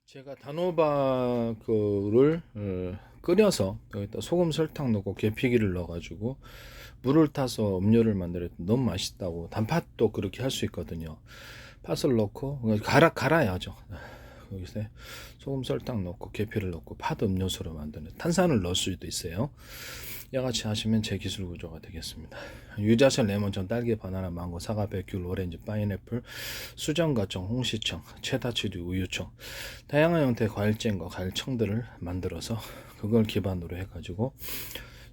제가 단호박을 끓여서 여기다 소금 설탕 넣고 계피기를 넣어가지고 물을 타서 음료를 만들었더니 너무 맛있다고. 단팥도 그렇게 할 수 있거든요. 팥을 넣고 갈아야죠. 여기서 소금 설탕 넣고 계피를 넣고 팥 음료수로 만드는, 탄산을 넣을 수도 있어요. 이같이 하시면 제 기술 구조가 되겠습니다. 유자철, 레몬청, 딸기, 바나나, 망고, 사과, 백귤, 오렌지, 파인애플, 수정과청, 홍시청, 체다치리, 우유청, 다양한 형태의 과일잼과 과일청들을 만들어서 그걸 기반으로 해가지고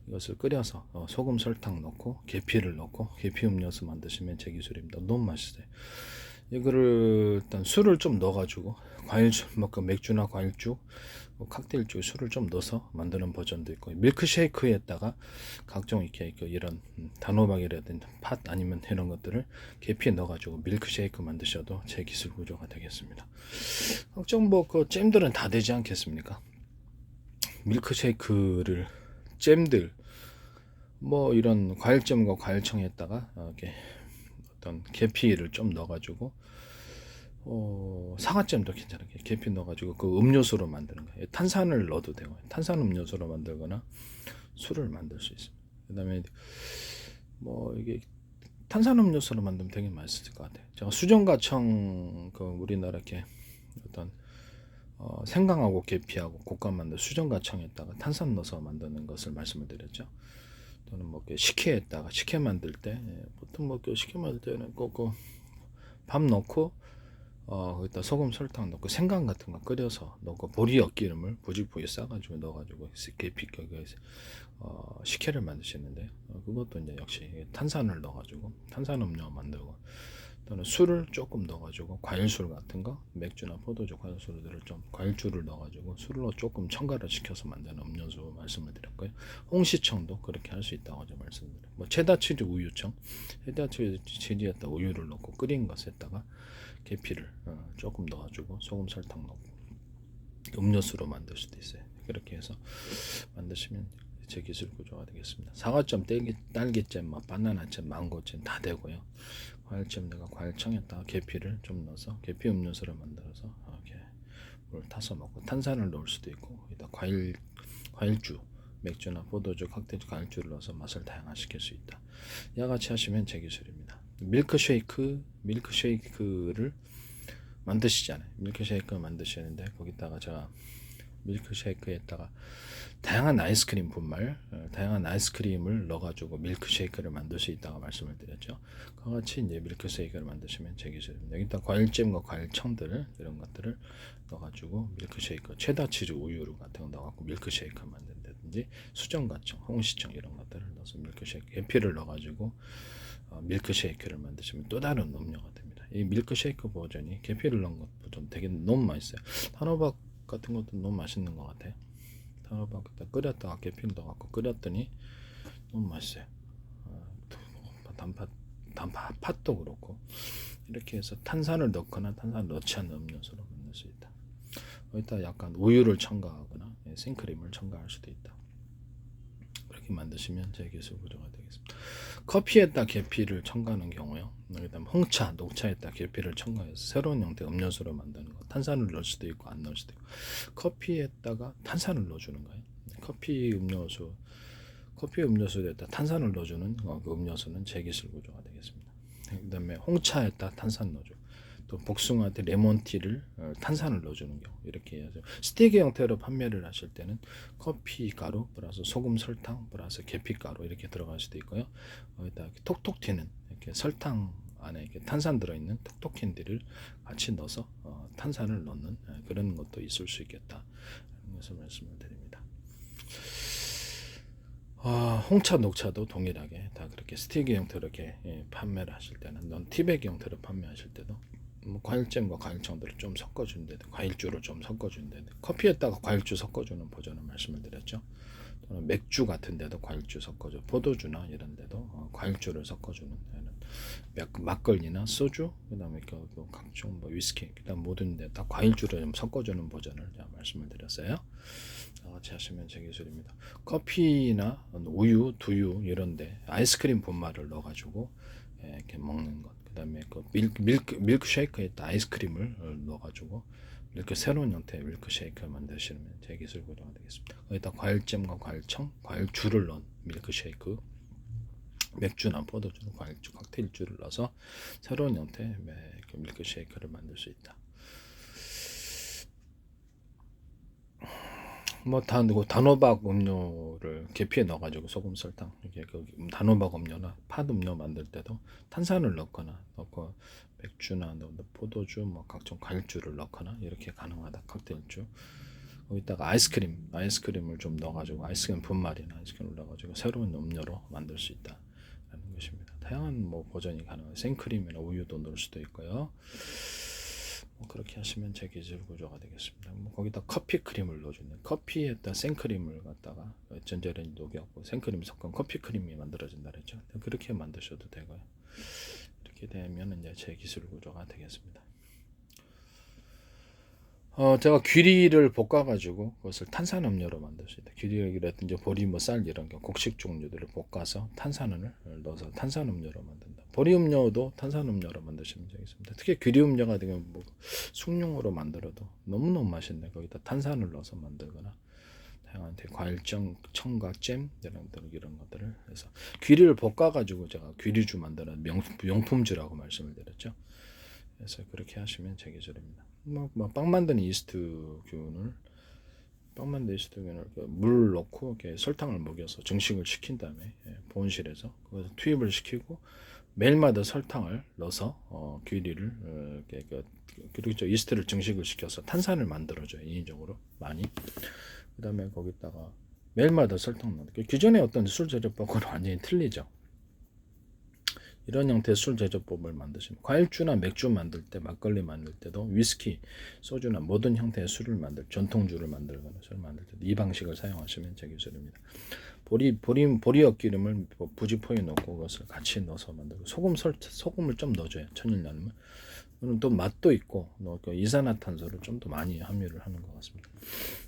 이것을 끓여서 소금, 설탕 넣고 계피를 넣고 계피 음료수 만드시면 제 기술입니다. 너무 맛있어요. 이거를 일단 술을 좀 넣어가지고 과일주, 그 맥주나 과일주, 칵테일주 술을 좀 넣어서 만드는 버전도 있고, 밀크쉐이크에다가 각종 이렇게 이런 단호박이라든지 팥 아니면 이런 것들을 계피에 넣어가지고 밀크쉐이크 만드셔도 제 기술 구조가 되겠습니다. 각종 그 잼들은 다 되지 않겠습니까? 밀크쉐이크를 잼들 이런 과일잼과 과일청에다가 이렇게 어떤 계피를 좀 넣어가지고 사과잼도 괜찮은 게 계피 넣어가지고 그 음료수로 만드는 거예요. 탄산을 넣어도 되고 탄산 음료수로 만들거나 술을 만들 수 있습니다. 그다음에 이게 탄산 음료수로 만들면 되게 맛있을 것 같아요. 제가 수정과청 그 우리나라 이렇게 어떤 생강하고 계피하고 곶감 만든 수정과청에다가 탄산 넣어서 만드는 것을 말씀을 드렸죠. 또는 식혜에다가 식혜 만들 때 보통 식혜 만들 때는 꼭 밥 넣고 거기다 소금 설탕 넣고 생강 같은 거 끓여서 넣고 보리엿 기름을 부직부에 싸가지고 넣어가지고 계피 식혜를 만드시는데, 그것도 이제 역시 탄산을 넣어가지고 탄산 음료 만들고, 또는 술을 조금 넣어가지고 과일술 같은 거, 맥주나 포도주 과일술들을 좀 과일주를 넣어가지고 술로 조금 첨가를 시켜서 만드는 음료수 말씀을 드렸고요. 홍시청도 그렇게 할 수 있다고 제가 말씀드려요. 체다치즈 우유청, 체다치즈에다 우유를 넣고 끓인 것에다가 계피를 조금 넣어주고 소금 설탕 넣고 음료수로 만들 수도 있어요. 그렇게 해서 만드시면 제 기술 구조가 되겠습니다. 사과잼, 딸기잼, 바나나잼, 망고잼 다 되고요. 과일잼 내가 과일청에다가 계피를 좀 넣어서 계피 음료수를 만들어서 이렇게 물 타서 먹고, 탄산을 넣을 수도 있고, 여기다 과일주, 맥주나 포도주, 칵테일 과일주를 넣어서 맛을 다양화시킬 수 있다. 이와 같이 하시면 제 기술입니다. 밀크쉐이크를 만드시잖아요. 밀크쉐이크 만드시는데 거기다가 제가 밀크쉐이크에다가 다양한 아이스크림 분말, 다양한 아이스크림을 넣어가지고 밀크쉐이크를 만들 수 있다고 말씀을 드렸죠. 그와 같이 이제 밀크쉐이크를 만드시면 제 기술입니다. 여기다 과일잼과 과일청들 이런 것들을 넣어가지고 밀크쉐이크, 체다치즈 우유 같은 거 넣어갖고 밀크쉐이크 만든다든지, 수정과청, 홍시청 이런 것들을 넣어서 밀크쉐이크, 계피를 넣어가지고 밀크쉐이크를 만드시면 또 다른 음료가 됩니다. 이 밀크쉐이크 버전이 계피를 넣은 것 버전 되게 너무 맛있어요. 단호박 같은 것도 너무 맛있는 것 같아요. 단호박 끓였다가 계피를 넣어갖고 끓였더니 너무 맛있어요. 단팥도 그렇고, 이렇게 해서 탄산을 넣거나 탄산을 넣지 않는 음료수로 만들 수 있다. 여기다 약간 우유를 첨가하거나 생크림을 첨가할 수도 있다. 그렇게 만드시면 제 기술 구조가 되겠습니다. 커피에다 계피를 첨가하는 경우요. 그다음 홍차, 녹차에다 계피를 첨가해서 새로운 형태의 음료수로 만드는 거. 탄산을 넣을 수도 있고 안 넣을 수도 있고. 커피에다가 탄산을 넣어주는 거예요. 커피 음료수에다 탄산을 넣어주는 그 음료수는 제 기술 구조가 되겠습니다. 그다음에 홍차에다 탄산 넣어줘. 또 복숭아한테 레몬티를 탄산을 넣어주는 경우, 이렇게 해야죠. 스틱 형태로 판매를 하실 때는 커피 가루 플러스 소금 설탕 플러스 계피 가루 이렇게 들어갈 수도 있고요. 여기다 이렇게 톡톡 튀는 이렇게 설탕 안에 이렇게 탄산 들어있는 톡톡 캔디를 같이 넣어서 탄산을 넣는 그런 것도 있을 수 있겠다. 그래서 말씀을 드립니다. 홍차, 녹차도 동일하게 다 그렇게 스틱 형태로 이렇게 판매를 하실 때는, 넌 티백 형태로 판매하실 때도 과일잼과 과일청들을 좀 섞어준데, 과일주를 좀 섞어준데, 커피에다가 과일주 섞어주는 버전을 말씀을 드렸죠. 또는 맥주 같은 데도 과일주 섞어줘, 포도주나 이런 데도 과일주를 섞어주는 데는 막걸리나 소주, 그 다음에 각종 위스키, 그 다음 모든 데 다 과일주를 좀 섞어주는 버전을 제가 말씀을 드렸어요. 같이 하시면 제 기술입니다. 커피나 우유, 두유 이런데 아이스크림 분말을 넣어가지고 이렇게 먹는 것. 그다음에 그 밀크쉐이크에다 아이스크림을 넣어가지고 이렇게 새로운 형태의 밀크쉐이크를 만드시면 제 기술 구조가 되겠습니다. 거기다 과일잼과 과일청, 과일주를 넣은 밀크쉐이크, 맥주나 포도주, 과일주, 칵테일주를 넣어서 새로운 형태의 밀크쉐이크를 만들 수 있다. 뭐 단호박 음료를 계피에 넣어가지고 소금, 설탕 이렇게 단호박 음료나 팥 음료 만들 때도 탄산을 넣고 맥주나 포도주, 뭐 각종 과일주를 넣거나 이렇게 가능하다. 칵테일주. 거기다가 아이스크림을 좀 넣어가지고 아이스크림 분말이나 아이스크림을 넣어가지고 새로운 음료로 만들 수 있다라는 것입니다. 다양한 뭐 버전이 가능해요. 생크림이나 우유도 넣을 수도 있고요. 뭐 그렇게 하시면 제 기술 구조가 되겠습니다. 뭐 거기다 커피 크림을 넣어주는 커피에다 생크림을 갖다가 전자레인지 녹여갖고 생크림 섞은 커피 크림이 만들어진다 그랬죠. 그렇게 만드셔도 되고요. 이렇게 되면 이제 제 기술 구조가 되겠습니다. 제가 귀리를 볶아가지고 그것을 탄산음료로 만들 수 있다. 귀리라든지 보리, 뭐 쌀 이런 게 곡식 종류들을 볶아서 탄산을 넣어서 탄산음료로 만든다. 보리음료도 탄산음료로 만드시면 되겠습니다. 특히 귀리음료 같은 뭐 숭늉으로 만들어도 너무너무 맛있네. 거기다 탄산을 넣어서 만들거나 다양한 과일청, 청과 잼 이런 것들을 해서 귀리를 볶아가지고 제가 귀리주 만드는 명품주라고 말씀을 드렸죠. 그래서 그렇게 하시면 제 기술입니다. 빵 만드는 이스트균을 물 넣고 이렇게 설탕을 먹여서 증식을 시킨 다음에 보온실에서 그것을 투입을 시키고 매일마다 설탕을 넣어서 귀리를 그리고 이스트를 증식을 시켜서 탄산을 만들어줘요. 인위적으로 많이. 그 다음에 거기다가 매일마다 설탕 넣는 기존의 어떤 술 제조법과는 완전히 틀리죠. 이런 형태의 술 제조법을 만드시면 과일주나 맥주 만들 때, 막걸리 만들 때도 위스키, 소주나 모든 형태의 술을 전통주를 만들거나 술 만들 때도 이 방식을 사용하시면 제 기술입니다. 보리역 기름을 부지포에 넣고 그것을 같이 넣어서 만들고 소금을 좀 넣어줘요. 천일염은 또 맛도 있고 이산화탄소를 좀 더 많이 함유를 하는 것 같습니다.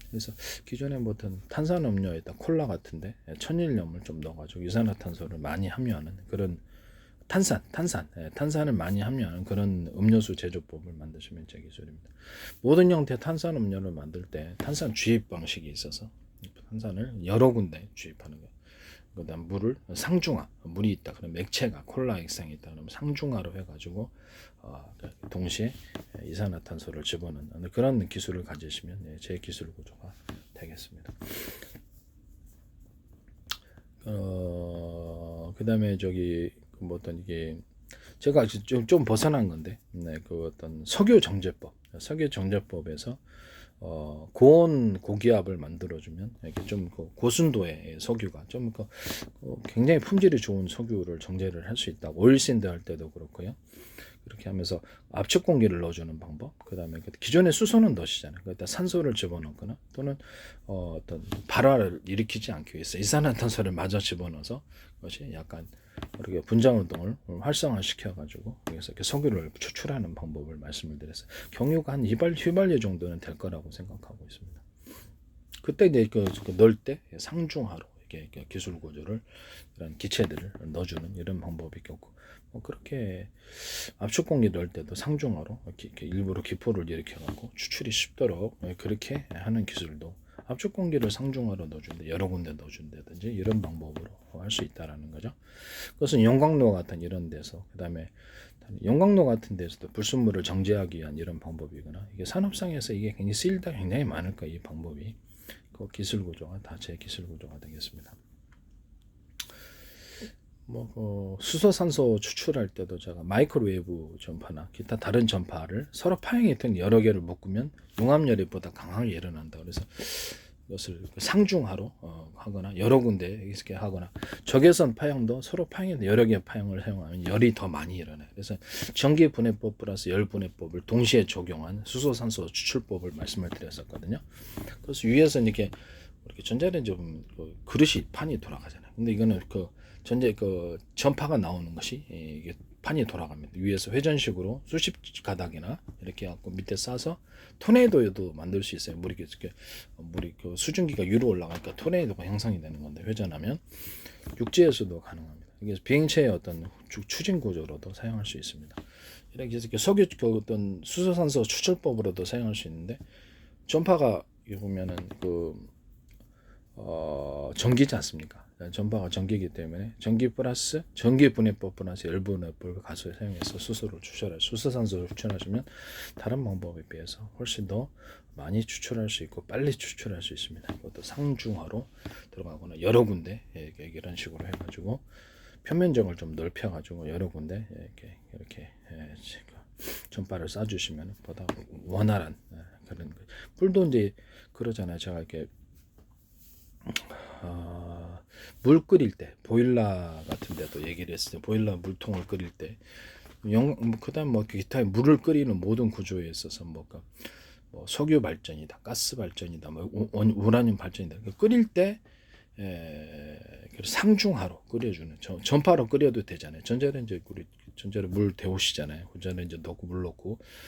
그래서 기존에 보통 탄산음료에다 콜라 같은데 천일염을 좀 넣어가지고 이산화탄소를 많이 함유하는 그런 탄산을 많이 함유하는 그런 음료수 제조법을 만드시면 제 기술입니다. 모든 형태의 탄산 음료를 만들 때 탄산 주입 방식이 있어서 탄산을 여러 군데 주입하는 거예요. 그다음 물이 있다. 그럼 액체가 콜라 액상이 있다. 그러면 상중하로 해가지고 동시에 이산화탄소를 집어넣는 그런 기술을 가지시면 제 기술 구조가 되겠습니다. 그다음에 뭐 어떤 이게 제가 좀 벗어난 건데, 그 어떤 석유 정제법에서 고온 고기압을 만들어주면 이렇게 좀 고순도의 석유가 좀 굉장히 품질이 좋은 석유를 정제를 할 수 있다. 오일샌드 할 때도 그렇고요. 이렇게 하면서 압축 공기를 넣어주는 방법. 그다음에 기존의 수소는 넣으시잖아요. 그러니까 산소를 집어넣거나 또는 어떤 발화를 일으키지 않기 위해서 이산화탄소를 마저 집어넣어서 그것이 약간 이렇게 분자 운동을 활성화시켜 가지고 여기서 이렇게 석유를 추출하는 방법을 말씀을 드렸어요. 경유가 한 휘발유 정도는 될 거라고 생각하고 있습니다. 그때 이제 넣을 때 상중하로 이렇게 기술 구조를 이런 기체들을 넣어주는 이런 방법이 있고 그렇게 압축 공기 넣을 때도 상중하로 이렇게 일부러 기포를 일으켜 갖고 추출이 쉽도록 그렇게 하는 기술도 압축 공기를 상중하로 넣어준다, 여러 군데 넣어준다든지 이런 방법으로 할 수 있다라는 거죠. 그것은 용광로 같은 이런 데서, 그다음에 용광로 같은 데서도 불순물을 정제하기 위한 이런 방법이거나 이게 산업상에서 이게 굉장히 쓰일다 굉장히 많을 거예요. 이 방법이 그 기술 구조가 다 제 기술 구조가 되겠습니다. 수소산소 추출할 때도 제가 마이크로웨이브 전파나 기타 다른 전파를 서로 파형이 된 여러 개를 묶으면 용암열애보다 강하게 일어난다. 그래서 이것을 상중하로 하거나 여러 군데 이렇게 하거나 적외선 파형도 서로 파형이 여러 개의 파형을 사용하면 열이 더 많이 일어나요. 그래서 전기분해법 플러스 열분해법을 동시에 적용한 수소산소 추출법을 말씀을 드렸었거든요. 그래서 위에서 이렇게 전자레인지 그릇이 판이 돌아가잖아요. 근데 이거는 전파가 나오는 것이 이게 판이 돌아갑니다. 위에서 회전식으로 수십 가닥이나 이렇게 갖고 밑에 싸서 토네이도도 만들 수 있어요. 물이 수증기가 위로 올라가니까 토네이도가 형성이 되는 건데 회전하면 육지에서도 가능합니다. 이게 비행체의 어떤 추진 구조로도 사용할 수 있습니다. 이렇게 해서 석유 그 어떤 수소산소 추출법으로도 사용할 수 있는데 전파가 이거 보면은 전기지 않습니까? 전파가 전기이기 때문에 전기 플러스 전기 분해법 플러스 열 분해법을 가수에 사용해서 수소산소를 추출하시면 다른 방법에 비해서 훨씬 더 많이 추출할 수 있고 빨리 추출할 수 있습니다. 이것도 상중하로 들어가거나 여러 군데 이런 식으로 해가지고 표면적을 좀 넓혀가지고 여러 군데 이렇게 전파를 쏴주시면 보다 원활한 그런 뿔도 이제 그러잖아요. 제가 이렇게 물 끓일 때 보일러 같은 데도 얘기를 했을 때 보일러 물통을 끓일 때 그다음 뭐 기타 물을 끓이는 모든 구조에 있어서 뭐 석유 발전이다, 가스 발전이다, 뭐 우라늄 발전이다. 끓일 때 상중하로 끓여주는 전파로 끓여도 되잖아요. 전자레인지 물 데우시잖아요. 전자레인지 넣고 물 넣고